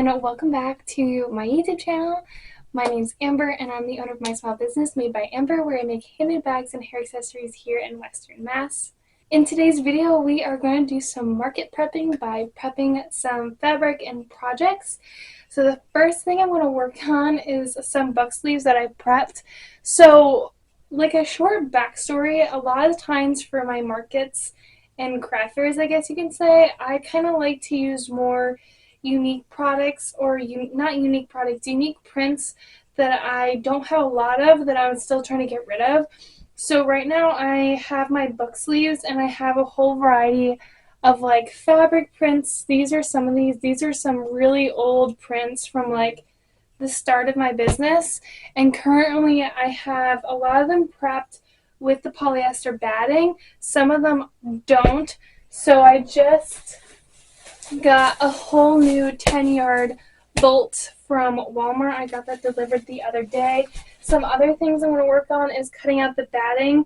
and welcome back to my YouTube channel. My name's Amber and I'm the owner of my small business Made by Amber, where I make handmade bags and hair accessories here in Western Mass. In today's video, we are going to do some market prepping by prepping some fabric and projects. So the first thing I'm going to work on is some buck sleeves that I prepped. So like a short backstory, a lot of times for my markets and craft fairs, I guess you can say, I kind of like to use more unique products, or not unique products, unique prints that I don't have a lot of that I'm still trying to get rid of. So right now I have my book sleeves and I have a whole variety of like fabric prints. These are some of these are some really old prints from like the start of my business, and currently I have a lot of them prepped with the polyester batting. Some of them don't, so I just got a whole new 10-yard bolt from Walmart. I got that delivered the other day. Some other things I'm going to work on is cutting out the batting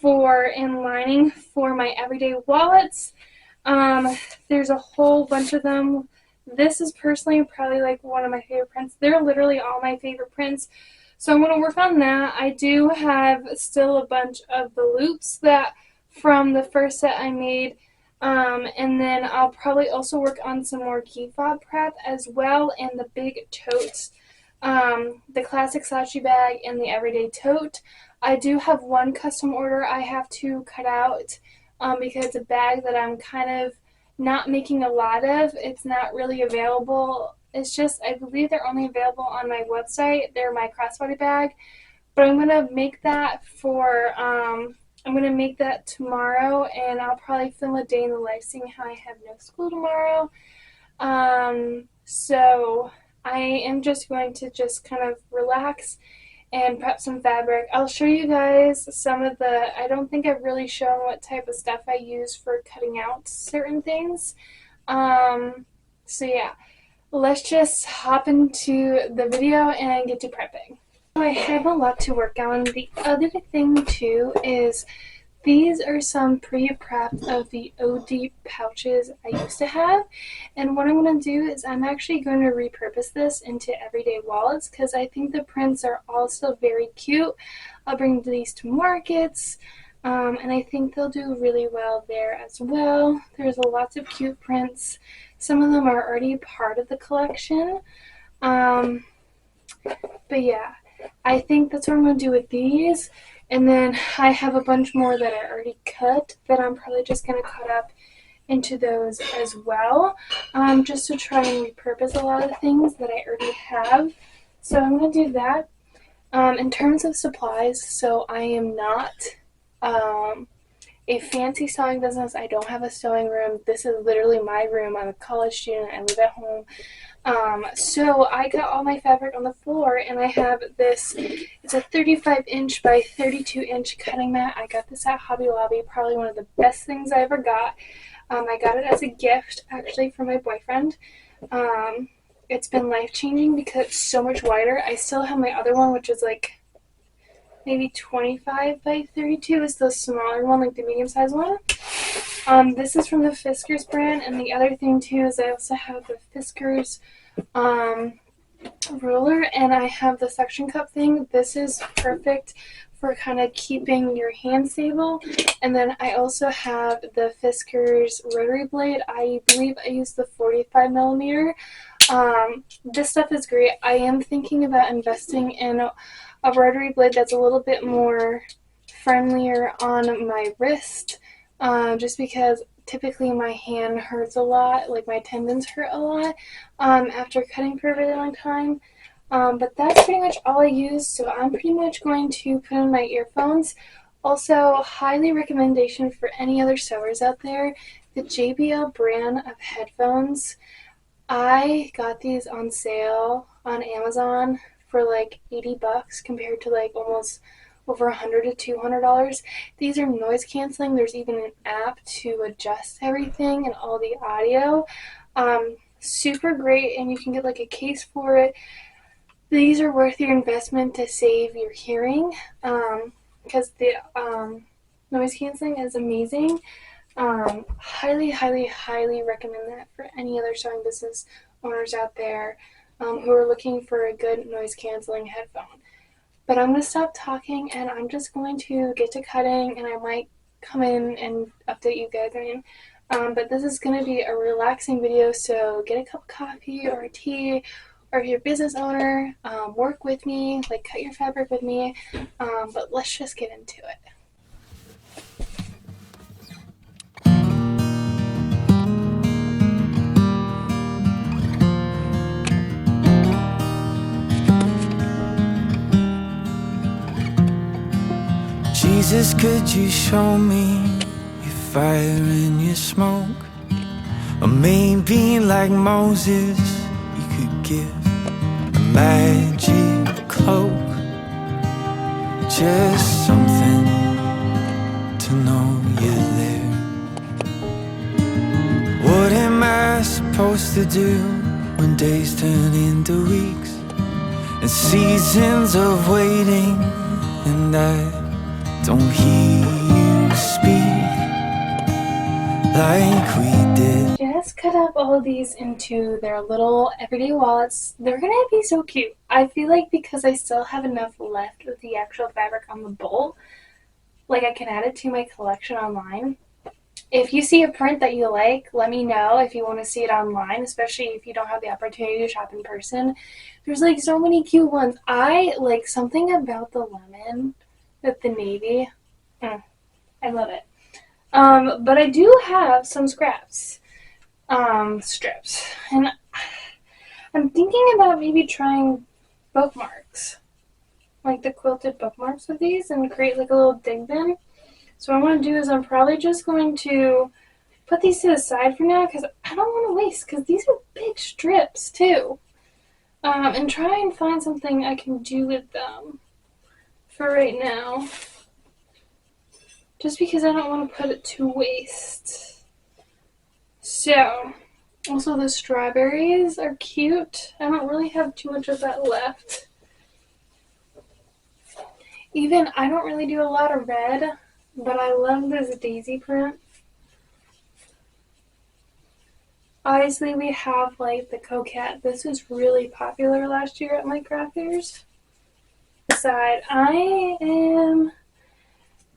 for and lining for my everyday wallets. There's a whole bunch of them. This is personally probably like one of my favorite prints. They're literally all my favorite prints. So I'm going to work on that. I do have still a bunch of the loops that from the first set I made. And then I'll probably also work on some more key fob prep as well, and the big totes, the classic slouchy bag and the everyday tote. I do have one custom order I have to cut out because it's a bag that I'm kind of not making a lot of. It's not really available. It's just, I believe they're only available on my website. They're my crossbody bag, but I'm going to make that for I'm going to make that tomorrow, and I'll probably film a day in the life seeing how I have no school tomorrow. So I am just going to just kind of relax and prep some fabric. I'll show you guys some of the, I don't think I've really shown what type of stuff I use for cutting out certain things. So yeah, let's just hop into the video and get to prepping. I have a lot to work on. The other thing too is these are some pre-prepped of the OD pouches I used to have, and what I'm going to do is I'm actually going to repurpose this into everyday wallets because I think the prints are also very cute. I'll bring these to markets, and I think they'll do really well there as well. There's lots of cute prints. Some of them are already part of the collection, but yeah. I think that's what I'm going to do with these, and then I have a bunch more that I already cut that I'm probably just going to cut up into those as well, just to try and repurpose a lot of things that I already have. So I'm going to do that. In terms of supplies, so I am not a fancy sewing business. I don't have a sewing room. This is literally my room. I'm a college student. I live at home. So I got all my fabric on the floor, and I have this, it's a 35-inch by 32-inch cutting mat. I got this at Hobby Lobby, probably one of the best things I ever got. I got it as a gift, actually, from my boyfriend. It's been life-changing because it's so much wider. I still have my other one, which is like maybe 25 by 32 is the smaller one, like the medium-sized one. This is from the Fiskars brand, and the other thing too is I also have the Fiskars ruler, and I have the suction cup thing. This is perfect for kind of keeping your hand stable. And then I also have the Fiskars rotary blade. I believe I use the 45 millimeter. This stuff is great. I am thinking about investing in a rotary blade that's a little bit more friendlier on my wrist, just because typically my hand hurts a lot, like my tendons hurt a lot after cutting for a really long time. But that's pretty much all I use, so I'm pretty much going to put in my earphones. Also, highly recommendation for any other sewers out there, the JBL brand of headphones. I got these on sale on Amazon for like 80 bucks compared to like almost over $100 to $200. These are noise canceling. There's even an app to adjust everything and all the audio. Super great, and you can get like a case for it. These are worth your investment to save your hearing, because the noise canceling is amazing. Highly, highly, highly recommend that for any other sewing business owners out there who are looking for a good noise canceling headphone. But I'm going to stop talking and I'm just going to get to cutting, and I might come in and update you guys. But this is going to be a relaxing video, so get a cup of coffee or a tea, or if you're a business owner, work with me, like cut your fabric with me, but let's just get into it. Jesus, could you show me your fire and your smoke? Or maybe like Moses, you could give a magic cloak. Just something to know you're there. What am I supposed to do when days turn into weeks and seasons of waiting, and I don't hear you speak like we did? Just cut up all of these into their little everyday wallets. They're gonna be so cute. I feel like because I still have enough left with the actual fabric on the bowl, like I can add it to my collection online. If you see a print that you like, let me know if you want to see it online, especially if you don't have the opportunity to shop in person. There's like so many cute ones. I like something about the lemon with the navy. I love it. But I do have some strips, and I'm thinking about maybe trying bookmarks, like the quilted bookmarks with these, and create like a little dig bin. So what I'm going to do is I'm probably just going to put these to the side for now, because I don't want to waste, because these are big strips too, and try and find something I can do with them for right now, just because I don't want to put it to waste. So, also the strawberries are cute. I don't really have too much of that left. Even, I don't really do a lot of red, but I love this daisy print. Obviously we have like the coquette. This was really popular last year at my craft fairs. Side, I am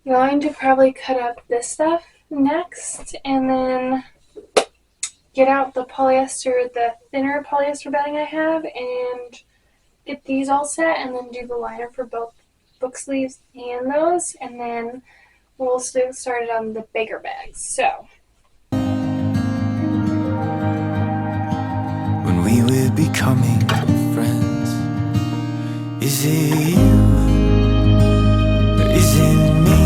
going to probably cut up this stuff next, and then get out the polyester, the thinner polyester batting I have, and get these all set, and then do the liner for both book sleeves and those, and then we'll get started on the bigger bags. So when we were becoming friends, is it you or is it me?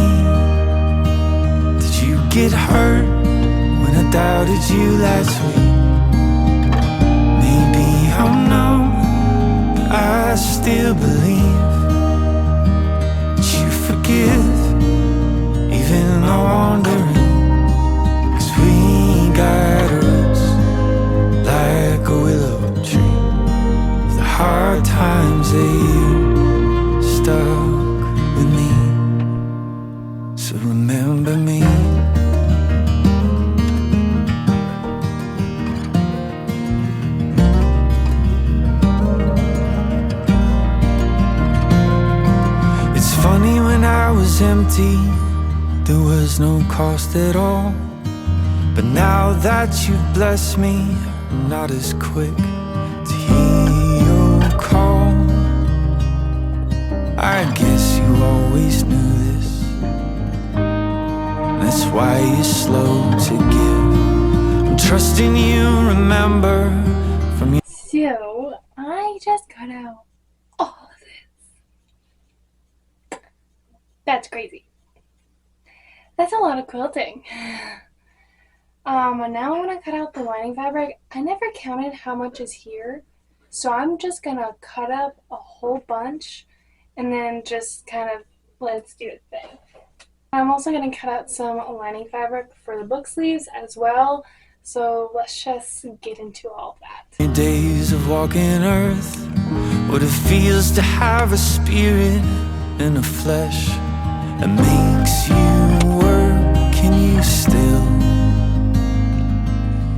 Did you get hurt when I doubted you last week? Maybe I'm numb, but I still believe that you forgive, even though wondering, 'cause we got roots like a willow tree. The hard times that you stuck with me, so remember me. It's funny, when I was empty, there was no cost at all. But now that you've blessed me, I'm not as quick to hear your call. I guess you always knew this, that's why you're slow to give. I'm trusting you, remember from your... So, I just cut out all of this. That's crazy. That's a lot of quilting. And now I'm going to cut out the lining fabric. I never counted how much is here, so I'm just going to cut up a whole bunch and then just kind of let's do a thing. I'm also going to cut out some lining fabric for the book sleeves as well, so let's just get into all of that. Days of walking earth, what it feels to have a spirit and a flesh that makes you work. Can you still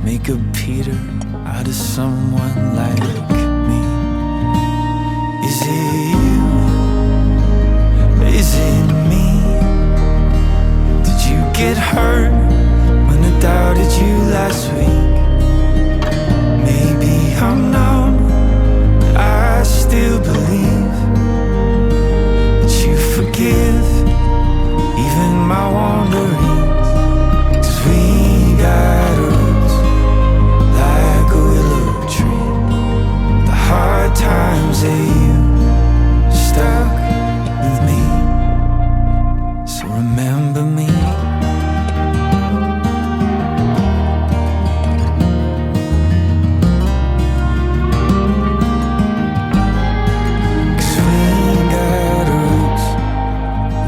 make a Peter out of someone like me? Is it you? Is it me? Did you get hurt when I doubted you last week? Maybe I'm numb, but I still believe that you forgive even my wanderings. 'Cause we got roots like a willow tree. The hard times that you stuck with me. So remember me.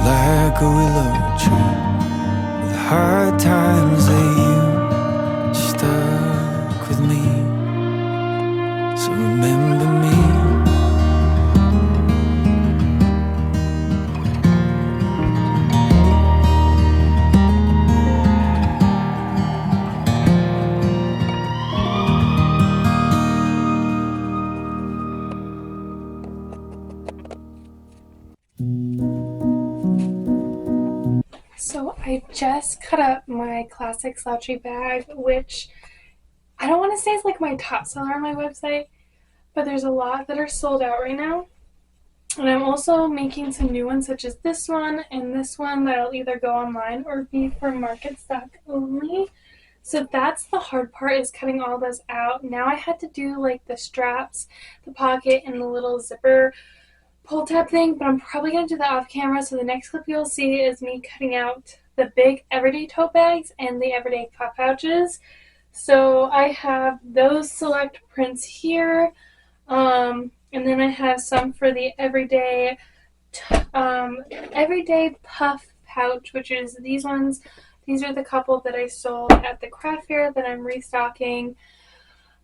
Like a willow tree, with hard times that you stuck with me. So remember me. So I just cut up my classic slouchy bag, which I don't want to say is like my top seller on my website, but there's a lot that are sold out right now. And I'm also making some new ones, such as this one and this one, that'll either go online or be for market stock only. So that's the hard part, is cutting all those out. Now I had to do like the straps, the pocket, and the little zipper pull tab thing, but I'm probably going to do that off camera. So the next clip you'll see is me cutting out the big everyday tote bags and the everyday cup pouches. So I have those select prints here, and then I have some for the everyday puff pouch, which is these ones. These are the couple that I sold at the craft fair that I'm restocking.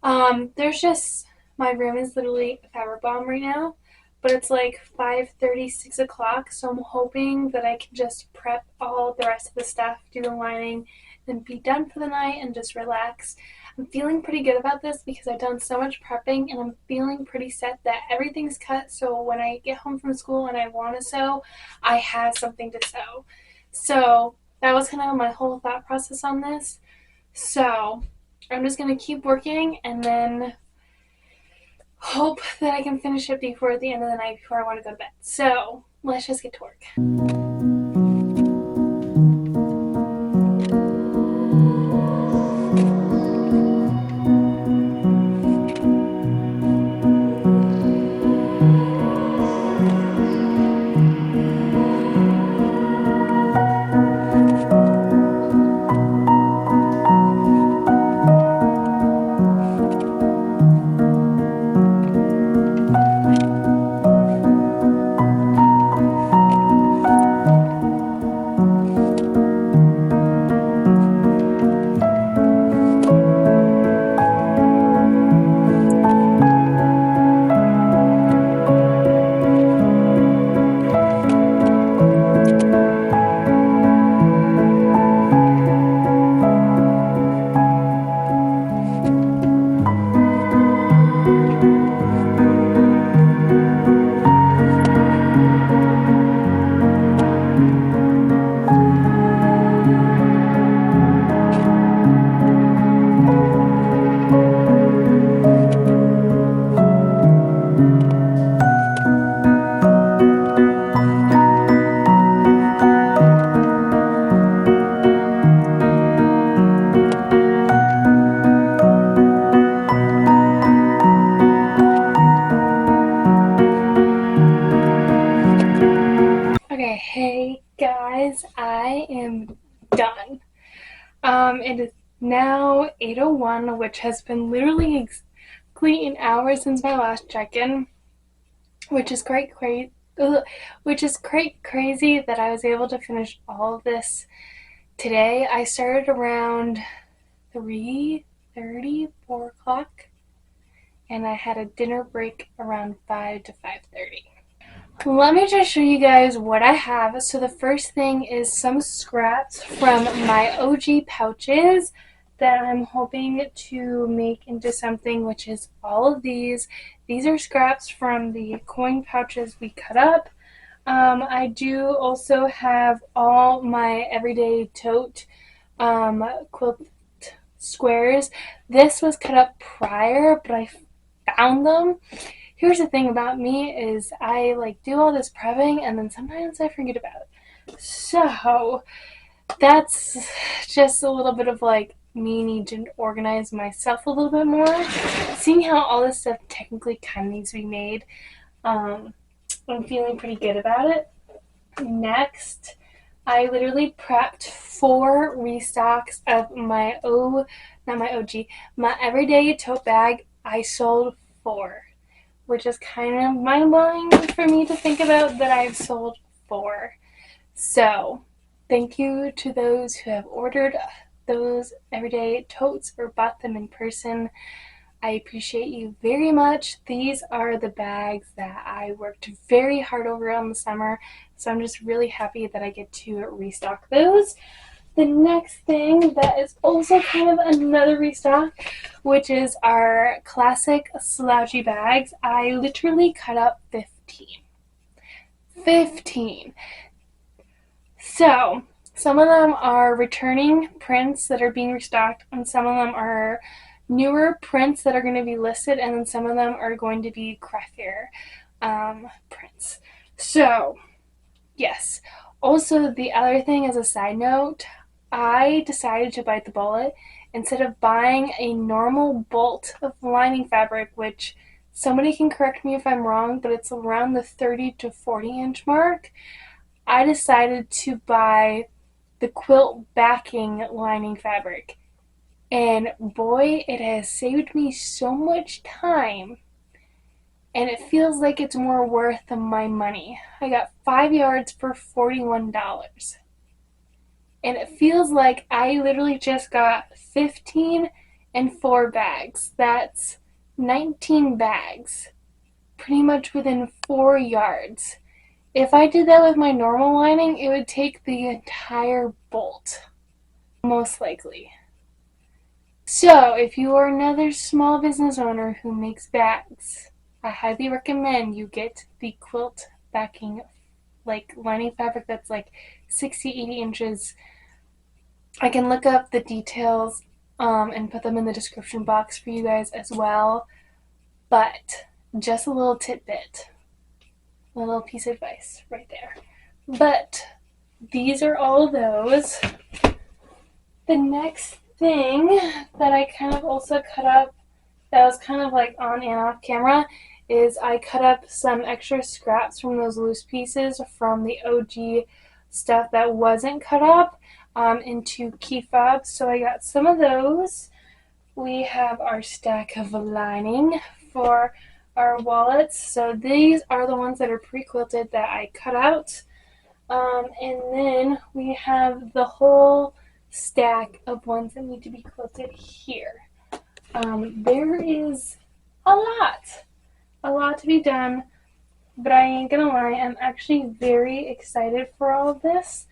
There's just, my room is literally a fabric bomb right now, but it's like 5:30, 6 o'clock, so I'm hoping that I can just prep all the rest of the stuff, do the lining, and be done for the night and just relax. I'm feeling pretty good about this because I've done so much prepping, and I'm feeling pretty set that everything's cut, so when I get home from school and I want to sew, I have something to sew. So that was kind of my whole thought process on this. So I'm just going to keep working and then hope that I can finish it before the end of the night before I want to go to bed. So let's just get to work. Okay, hey guys, I am done. It is now 8:01, which has been literally exactly an hour since my last check-in, which is quite crazy. Crazy that I was able to finish all of this today. I started around 3:30, 4 o'clock, and I had a dinner break around 5 to 5:30. Let me just show you guys what I have. So the first thing is some scraps from my OG pouches. that I'm hoping to make into something, which is all of these. These are scraps from the coin pouches we cut up. I do also have all my everyday tote quilt squares. This was cut up prior, but I found them. Here's the thing about me is I like do all this prepping and then sometimes I forget about it. So that's just a little bit of like me need to organize myself a little bit more. Seeing how all this stuff technically kind of needs to be made, I'm feeling pretty good about it. Next, I literally prepped 4 restocks of my my everyday tote bag. I sold 4, which is kind of mind-blowing for me to think about that I've sold 4. So, thank you to those who have ordered those everyday totes or bought them in person. I appreciate you very much. These are the bags that I worked very hard over on the summer, so I'm just really happy that I get to restock those. The next thing that is also kind of another restock, which is our classic slouchy bags. I literally cut up 15. 15. So, some of them are returning prints that are being restocked, and some of them are newer prints that are going to be listed, and then some of them are going to be craft fair prints. So, yes. Also, the other thing as a side note, I decided to bite the bullet. Instead of buying a normal bolt of lining fabric, which somebody can correct me if I'm wrong, but it's around the 30 to 40 inch mark, I decided to buy the quilt backing lining fabric. And boy, it has saved me so much time. And it feels like it's more worth my money. I got 5 yards for $41. And it feels like I literally just got 15 and 4 bags. That's 19 bags. Pretty much within 4 yards. If I did that with my normal lining, it would take the entire bolt. Most likely. So, if you are another small business owner who makes bags, I highly recommend you get the quilt backing, like lining fabric that's like 60, 80 inches. I can look up the details and put them in the description box for you guys as well. But just a little tidbit, a little piece of advice right there. But these are all those. The next thing that I kind of also cut up that was kind of like on and off camera is I cut up some extra scraps from those loose pieces from the OG stuff that wasn't cut up into key fobs. So I got some of those. We have our stack of lining for our wallets. So these are the ones that are pre-quilted that I cut out. And then we have the whole stack of ones that need to be quilted here. There is a lot to be done, but I ain't gonna lie, I'm actually very excited for all of this,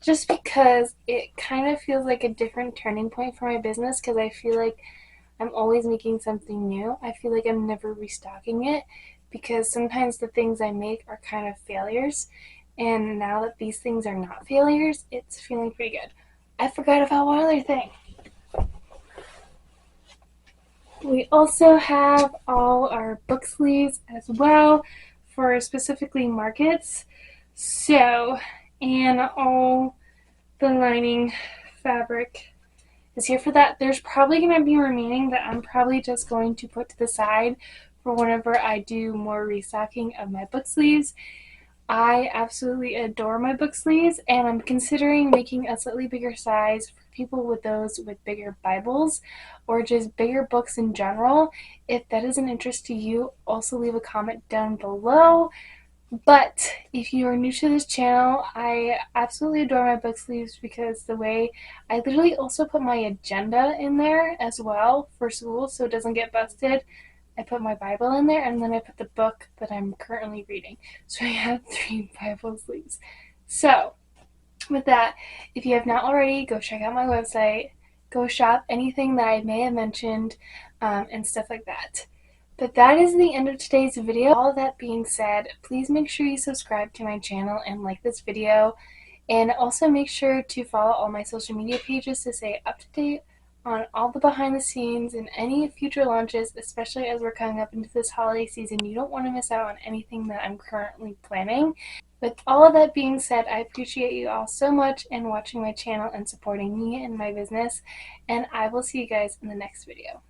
just because it kind of feels like a different turning point for my business, because I feel like I'm always making something new. I feel like I'm never restocking it, because sometimes the things I make are kind of failures, and now that these things are not failures, it's feeling pretty good. I forgot about one other thing. We also have all our book sleeves as well for specifically markets. So, and all the lining fabric is here for that. There's probably going to be remaining that I'm probably just going to put to the side for whenever I do more restocking of my book sleeves. I absolutely adore my book sleeves, and I'm considering making a slightly bigger size for people with those with bigger Bibles or just bigger books in general. If that is an interest to you, also leave a comment down below. But if you are new to this channel, I absolutely adore my book sleeves because the way I literally also put my agenda in there as well for school so it doesn't get busted. I put my Bible in there, and then I put the book that I'm currently reading. So I have 3 Bible sleeves. So, with that, if you have not already, go check out my website. go shop anything that I may have mentioned and stuff like that. But that is the end of today's video. All that being said, please make sure you subscribe to my channel and like this video. And also make sure to follow all my social media pages to stay up to date on all the behind the scenes and any future launches, especially as we're coming up into this holiday season. You don't want to miss out on anything that I'm currently planning. With all of that being said, I appreciate you all so much and watching my channel and supporting me and my business. And I will see you guys in the next video.